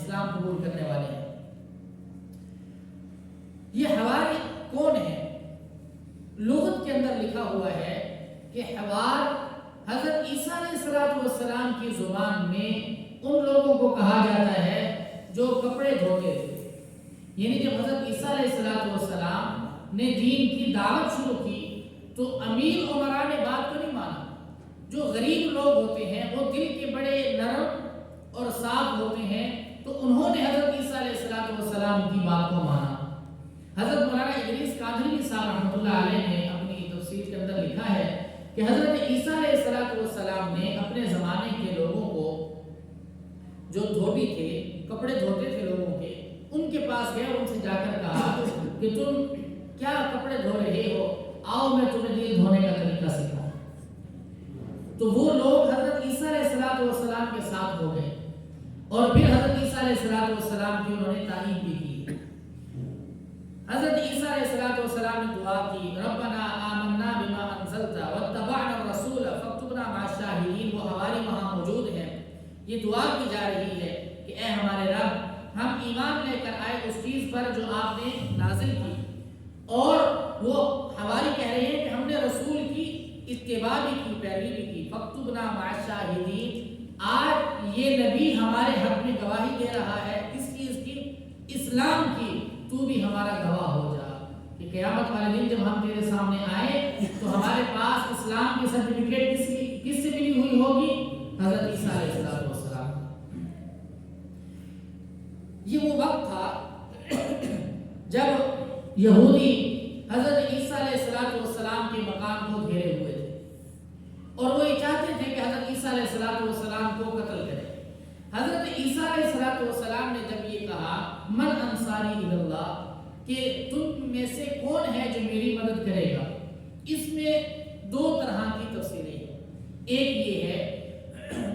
اسلام قبول کرنے والے ہیں۔ یہ حواری کون ہے؟ لغت کے اندر لکھا ہوا ہے کہ حوار حضرت عیسیٰ علیہ السلام کی زبان میں ان لوگوں کو کہا جاتا ہے جو کپڑے دھوتے تھے۔ یعنی جب حضرت عیسیٰ علیہ السلام نے دین کی دعوت شروع کی تو امیر عمرا نے بات کو نہیں مانا۔ جو غریب لوگ ہوتے ہیں وہ دل کے بڑے نرم اور صاف ہوتے ہیں، تو انہوں نے حضرت عیسیٰ علیہ السلام کی بات کو مانا۔ حضرت مولانا ادریس قادری صاحب رحمۃ اللہ علیہ نے اپنی تفسیر کے اندر لکھا ہے کہ حضرت عیسیٰ علیہ السلام نے اپنے زمانے کے لوگوں کو جو دھوبی تھے، کپڑے دھوتے تھے لوگوں کے، ان کے پاس گئے اور ان سے جا کر کہا کہ تم کیا کپڑے دھو رہے ہو، آؤ میں تمہیں دل دھونے کا طریقہ سکھاؤں۔ تو وہ لوگ حضرت عیسیٰ علیہ السلام کے ساتھ ہو گئے اور پھر حضرت عیسیٰ علیہ السلام کی انہوں نے تعریف بھی کی۔ حضرت عیسیٰ علیہ السلام نے دعا کی، ربنا آمنا بما انزلت واتبعنا الرسول فاکتبنا مع الشاہدین۔ وہ حواری وہاں موجود ہیں، یہ دعا کی جا رہی ہے کہ اے ہمارے رب، ہم ایمان لے کر آئے اس چیز پر جو آپ نے نازل کی، اور وہ حواری کہہ رہے ہیں کہ ہم نے رسول کی اتباع بھی کی، پیروی بھی کی۔ فاکتبنا مع الشاہدین، آج یہ نبی ہمارے حق میں گواہی دے رہا ہے کس چیز کی؟ اسلام کی، تو بھی ہمارا گواہ ہو جا کہ قیامت والے دن جب ہم تیرے سامنے آئے تو ہمارے پاس اسلام کی سرٹیفکیٹ کس سے ملی ہوئی ہوگی؟ حضرت عیسیٰ علیہ السلام۔ یہ وہ وقت تھا جب یہودی حضرت عیسیٰ علیہ السلام کے مقام کو گھیرے ہوئے تھے اور وہ یہ چاہتے تھے کہ حضرت عیسیٰ علیہ السلام کو قتل کرے۔ حضرت عیسیٰ علیہ السلام نے جب یہ کہا من انصاری الی اللہ، کہ تم میں سے کون ہے جو میری مدد کرے گا، اس میں دو طرح کی تفسیریں ہیں۔ ایک یہ ہے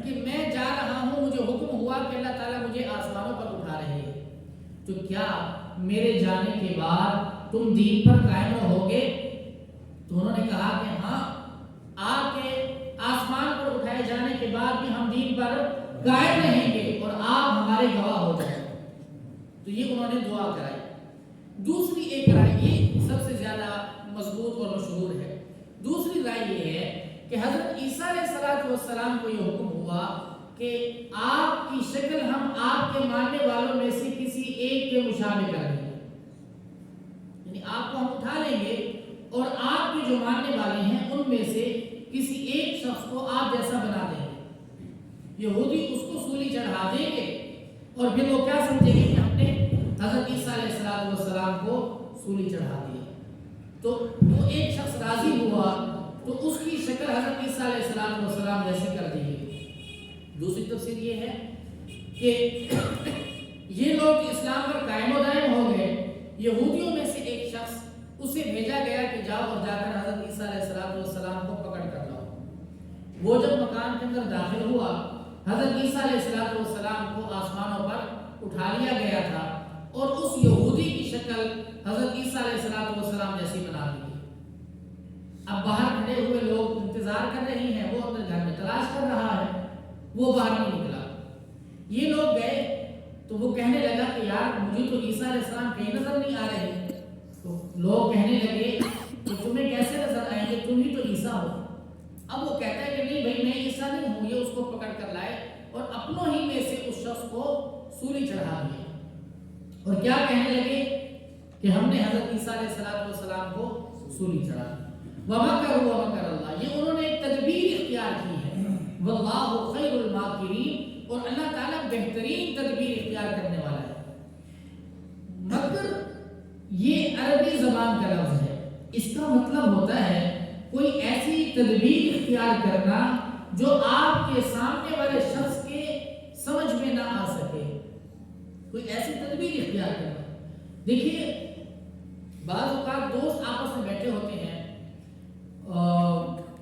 کہ میں جا رہا ہوں، مجھے حکم ہوا کہ اللہ تعالیٰ مجھے آسمانوں پر اٹھا رہے ہیں، تو کیا میرے جانے کے بعد تم دین پر قائم ہوگے؟ تو انہوں نے کہا کہ ہاں، آپ کے آسمان پر اٹھائے جانے کے بعد بھی ہم دین پر قائم رہیں گے اور آپ ہمارے گواہ ہو جائیں۔ تو یہ انہوں نے دعا کرائی۔ دوسری ایک رائے، یہ سب سے زیادہ مضبوط اور مشہور ہے، دوسری رائے یہ ہے کہ حضرت عیسیٰ علیہ السلام کو یہ حکم ہوا کہ آپ کی شکل ہم آپ کے ماننے والوں میں سے کسی ایک کے مشابہ کر دیں گے، یعنی آپ کو ہم اٹھا لیں گے اور آپ کے جو ماننے والے ہیں ان میں سے کسی ایک شخص کو آپ جیسا بنا دیں گے۔ یہودی اس کو سولی چڑھا دیں گے اور پھر وہ کیا سمجھیں گے کہ ہم نے حضرت عیسیٰ علیہ السلام کو سولی چڑھا دیا۔ تو وہ ایک شخص راضی ہوا تو اس کی شکل حضرت عیسیٰ علیہ السلام جیسی کر دی گئی۔ دوسری تفسیر یہ ہے کہ یہ لوگ اسلام پر قائم و دائم ہو گئے، یہودیوں میں سے ایک شخص اسے بھیجا گیا کہ جاؤ اور جا کر حضرت عیسیٰ علیہ السلام کو پکڑ کر لاؤ۔ وہ جب مکان کے اندر داخل ہوا، حضرت عیسیٰ علیہ السلام کو آسمانوں پر اٹھا لیا گیا تھا اور اس یہودی کی شکل حضرت عیسیٰ علیہ السلام جیسی بنا دی گئی۔ اب باہر کھڑے ہوئے لوگ انتظار کر رہے ہیں، وہ اپنے گھر میں تلاش کر رہا ہے، وہ باہر نہیں نکلا۔ یہ لوگ گئے تو وہ کہنے لگا کہ یار مجھے تو عیسیٰ علیہ السلام کہیں نظر نہیں آ رہے۔ تو لوگ کہنے لگے کہ تمہیں کیسے نظر آئیں گے، تم ہی تو عیسیٰ ہو۔ اب وہ کہتا ہے کہ نہیں بھائی میں عیسیٰ نہیں ہوں۔ یہ اس کو پکڑ کر لائے اور اپنوں ہی میں سے اس شخص کو سولی چڑھا دیا اور کیا کہنے لگے کہ ہم نے حضرت عیسیٰ علیہ السلام کو سولی چڑھا دیا۔ وَمَكَرُوا وَمَكَرَ اللَّهُ، یہ انہوں نے ایک تدبیر اختیار کی ہے۔ وَاللَّهُ خَيْرُ الْمَاكِرِينَ، اور اللہ تعالیٰ بہترین تدبیر اختیار کرنے والا ہے۔ مکر یہ عربی زبان کا لفظ ہے، اس کا مطلب ہوتا ہے کوئی ایسی تدبیر اختیار کرنا جو آپ کے سامنے والے شخص کے سمجھ میں نہ آ سکے، کوئی ایسی تدبیر اختیار کرنا۔ دیکھیے بعض اوقات دوست آپس میں بیٹھے ہوتے ہیں،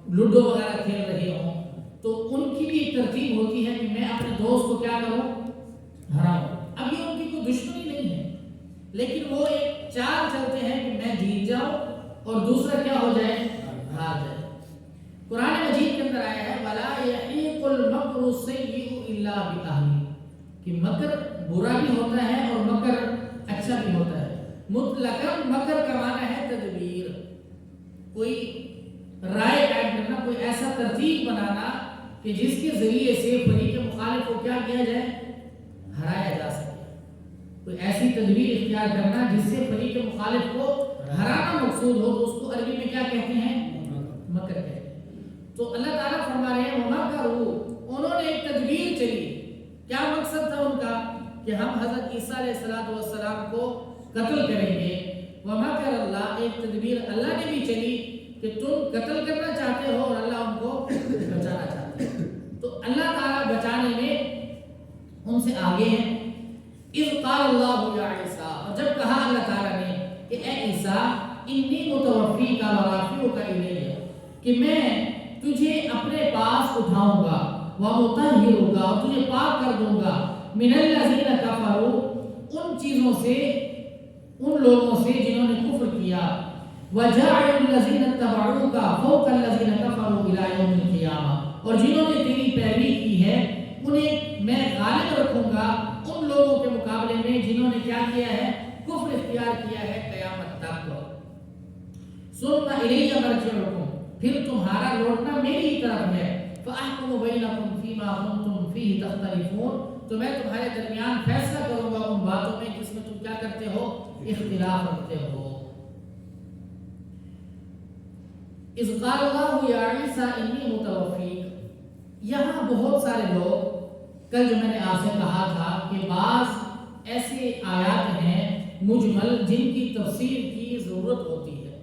لوڈو وغیرہ کھیل رہے ہوں، تو ان کی بھی ایک ترتیب ہوتی ہے کہ میں اپنے دوست کو کیا کروں، ہراؤں۔ اب یہ ان کی کوئی دشمنی نہیں ہے، لیکن وہ ایک چال چلتے ہیں کہ میں جیت جاؤں اور دوسرا کیا ہو جائے، ہار جائے۔ قرآن مجید کے اندر آیا ہے وَلَا يَحِيقُ الْمَكْرُ السَّيِّئُ إِلَّا بِأَهْلِهِ، کہ مکر برا بھی ہوتا ہے اور مکر اچھا بھی ہوتا ہے۔ مطلقاً مکر کا معنی ہے تدبیر، کوئی رائے قائم کرنا، کوئی ایسا ترتیب بنانا کہ جس کے ذریعے سے فریق مخالف کو کیا کیا جائے، ہرایا جا سکے۔ کوئی ایسی تدبیر اختیار کرنا جس سے فریق مخالف کو ہرانا مقصود ہو، تو اس کو عربی میں کیا کہتے ہیں، مکر کہتے ہیں۔ تو اللہ تعالیٰ فرما رہے ہیں وَمَكَرُوا، انہوں نے ایک تدبیر چلی۔ کیا مقصد تھا ان کا، کہ ہم حضرت عیسیٰ علیہ السلام کو قتل کریں گے۔ وَمَكَرَ اللَّهُ، ایک تدبیر اللہ نے بھی چلی کہ تم قتل کرنا چاہتے ہو اور اللہ ان کو بچانا چاہتے ہیں، تو اللہ تعالیٰ بچانے میں ان سے آگے ہیں۔ اِذْ قَالَ اللَّهُ يَا عِيسَىٰ، اور جب کہا اللہ تعالیٰ نے کہ اے عیسیٰ اِنِّي مُتَوَفِّيكَ وَرَافِعُكَ إِلَيَّ، کہ میں تجھے اپنے پاس اٹھاؤں گا، وَمُطَهِّرُكَ، اور تجھے پاک کر دوں گا، مِنَ الَّذِينَ كَفَرُوا، ان چیزوں سے، ان لوگوں سے جنہوں نے کفر کیا، وَجَاعِلُ الَّذِينَ اتَّبَعُوكَ فَوْقَ الَّذِينَ كَفَرُوا إِلَىٰ يَوْمِ الْقِيَامَةِ، اور جنہوں نے تیری پیروی کی ہے انہیں میں غالب رکھوں گا ان لوگوں کے مقابلے میں جنہوں نے کیا کیا ہے، کفر اختیار کیا ہے قیامت تک۔ ثُمَّ إِلَيَّ مَرْجِعُكُمْ، پھر تمہارا لوٹنا میری ہی طرف ہے، فَأَحْكُمُ بَيْنَكُمْ فِي مَا كُنتُمْ فِيهِ تَخْتَلِفُونَ، تو میں تمہارے درمیان فیصلہ کروں گا ان باتوں میں جس میں تم کیا کرتے ہو، اختلاف رکھتے ہو۔ اِذْ قَالَ اللَّهُ يَا عِيسَىٰ إِنِّي مُتَوَفِّيكَ، یہاں بہت سارے لوگ، کل جو میں نے آپ سے کہا تھا کہ بعض ایسے آیات ہیں مجمل جن کی تفسیر کی ضرورت ہوتی ہے،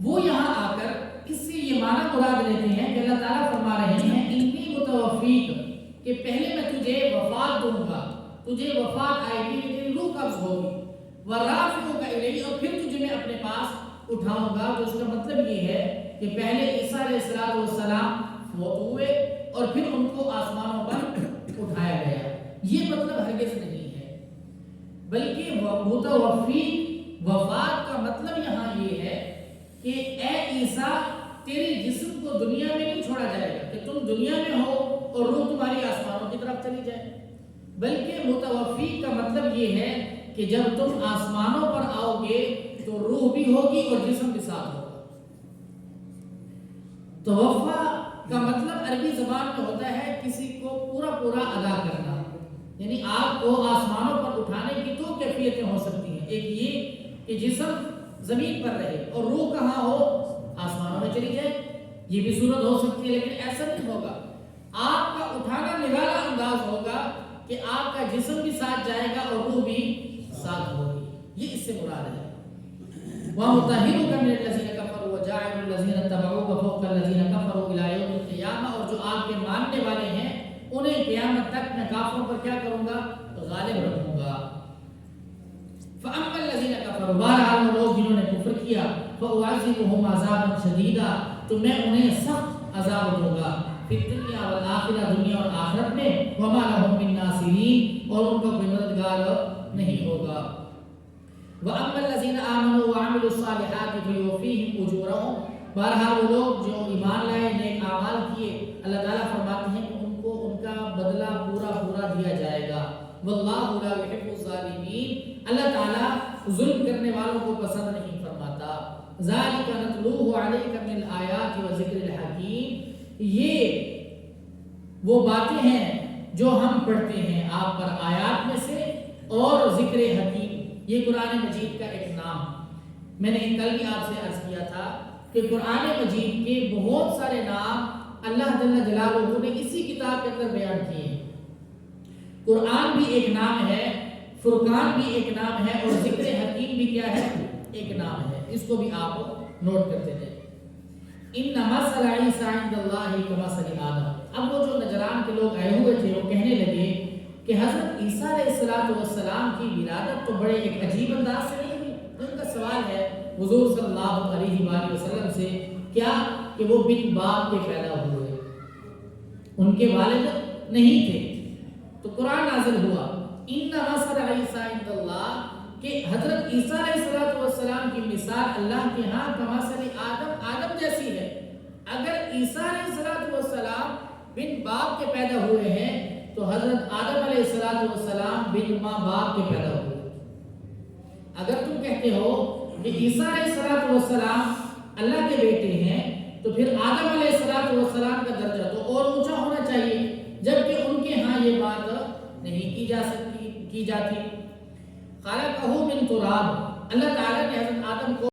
وہ یہاں آ کر اس سے یہ معنی مراد لیتے ہیں کہ اللہ تعالیٰ فرما رہے ہیں انی متوفیک، کہ پہلے میں تجھے وفات دوں گا، تجھے وفات آئے گی، تیری روح قبض ہوگی، ورافعک الی، اور پھر تجھے میں اپنے پاس اٹھاؤں گا۔ تو اس کا مطلب یہ ہے کہ پہلے عیسیٰ علیہ السلام فوت ہوئے اور پھر ان کو آسمانوں پر اٹھایا گیا، یہ مطلب ہرگز نہیں ہے، بلکہ متوفی، وفات کا مطلب یہاں یہ ہے کہ اے عیسیٰ تیرے جسم کو دنیا میں نہیں چھوڑا جائے گا کہ تم دنیا میں ہو اور روح تمہاری آسمانوں کی طرف چلی جائے، بلکہ متوفی کا مطلب یہ ہے کہ جب تم آسمانوں پر آؤ گے تو روح بھی ہوگی اور جسم بھی ساتھ ہوگا۔ توفا کا مطلب عربی زبان میں ہوتا ہے کسی کو پورا پورا ادا کرنا، یعنی آپ کو آسمانوں پر اٹھانے کی دو کیفیتیں ہو سکتی ہیں، ایک یہ کہ جسم زمین پر رہے اور روح کہاں ہو، آسمانوں میں چلی جائے، یہ بھی صورت ہو سکتی ہے، لیکن ایسا نہیں ہوگا۔ آپ کا اٹھانا نرالا انداز ہوگا کہ آپ کا جسم بھی ساتھ جائے گا اور روح بھی ساتھ ہوگی، یہ اس سے مراد ہے۔ وَمُطَهِّرُكَ مِنَ الَّذِينَ كَفَرُوا وَجَاعِلُ الَّذِينَ اتَّبَعُوكَ فَوْقَ الَّذِينَ كَفَرُوا إِلَىٰ يَوْمِ الْقِيَامَةِ، اور جو آپ کے ماننے والے ہیں انہیں قیامت تک میں کافروں پر کیا کروں گا، غالب رکھوں گا۔ فَأَمَّا الَّذِينَ كَفَرُوا، بہرحال وہ لوگ جنہوں نے کفر کیا، فَأُعَذِّبُهُمْ عَذَابًا شَدِيدًا، تو میں انہیں سخت عذاب دوں گا، فی الدنیا والآخرہ، دنیا اور آخرت میں، وَمَا لَهُم مِّن نَاصِرِينَ، اور ان کا کوئی مددگار نہیں ہوگا۔ وَأَمَّا الَّذِينَ آمَنُوا وَعَمِلُوا الصَّالِحَاتِ فَيُوَفِّيهِمْ أُجُورَهُمْ، بہرحال وہ لوگ جو ایمان لائے، نیک اعمال کیے، اللہ تعالیٰ فرماتے ہیں کہ ان کو ان کا بدلہ پورا پورا دیا جائے گا۔ وَاللَّهُ لَا يُحِبُّ الظَّالِمِينَ، اللہ تعالیٰ ظلم کرنے والوں کو پسند نہیں فرماتا۔ ذَلِكَ نَتْلُوهُ عَلَيْكَ مِنَ الْآيَاتِ وَذِكْرِ الْحَكِيمِ، یہ وہ باتیں ہیں جو ہم پڑھتے ہیں آپ پر آیات میں سے اور ذکر حکیم، یہ قرآن مجید کا ایک نام۔ میں نے کل بھی آپ سے عرض کیا تھا کہ قرآن مجید کے بہت سارے نام اللہ جل جلالہ نے اسی کتاب کے اندر بیان کیے ہیں۔ قرآن بھی ایک نام ہے، فرقان بھی ایک نام ہے، اور ذکر حکیم بھی کیا ہے، ایک نام ہے، اس کو بھی آپ نوٹ کرتے تھے۔ اِنَّ مَثَلَ عِیسَىٰ عِندَ اللَّهِ کَمَثَلِ آدَمَ، اب وہ جو نجران کے لوگ آئے ہوئے تھے وہ کہنے لگے کہ حضرت عیسیٰ علیہ السلام کی ولادت تو بڑے ایک عجیب انداز سے نہیں ہوئی۔ ان کا سوال ہے حضور صلی اللہ علیہ وآلہ وسلم سے، کیا کہ وہ بن باپ کے پیدا ہوئے، ان کے والد نہیں تھے؟ تو قرآن نازل ہوا اِنَّ مَثَلَ عِیسَىٰ عِندَ اللَّهِ، کہ حضرت عیسیٰ علیہ السلام کی مثال اللہ کے ہاں کمثل آدم جیسی ہے۔ اگر عیسیٰ علیہ السلام بن باپ کے پیدا ہوئے ہیں تو حضرت آدم علیہ السلام بن ماں باپ کے پیدا ہوئے. اگر تم کہتے ہو کہ عیسیٰ علیہ السلام اللہ کے بیٹے ہیں تو پھر آدم علیہ السلام کا درجہ تو اور اونچا ہونا چاہیے، جبکہ ان کے ہاں یہ بات نہیں کی جاتی. خلقہ من تراب، اللہ تعالیٰ نے حضرت آدم کو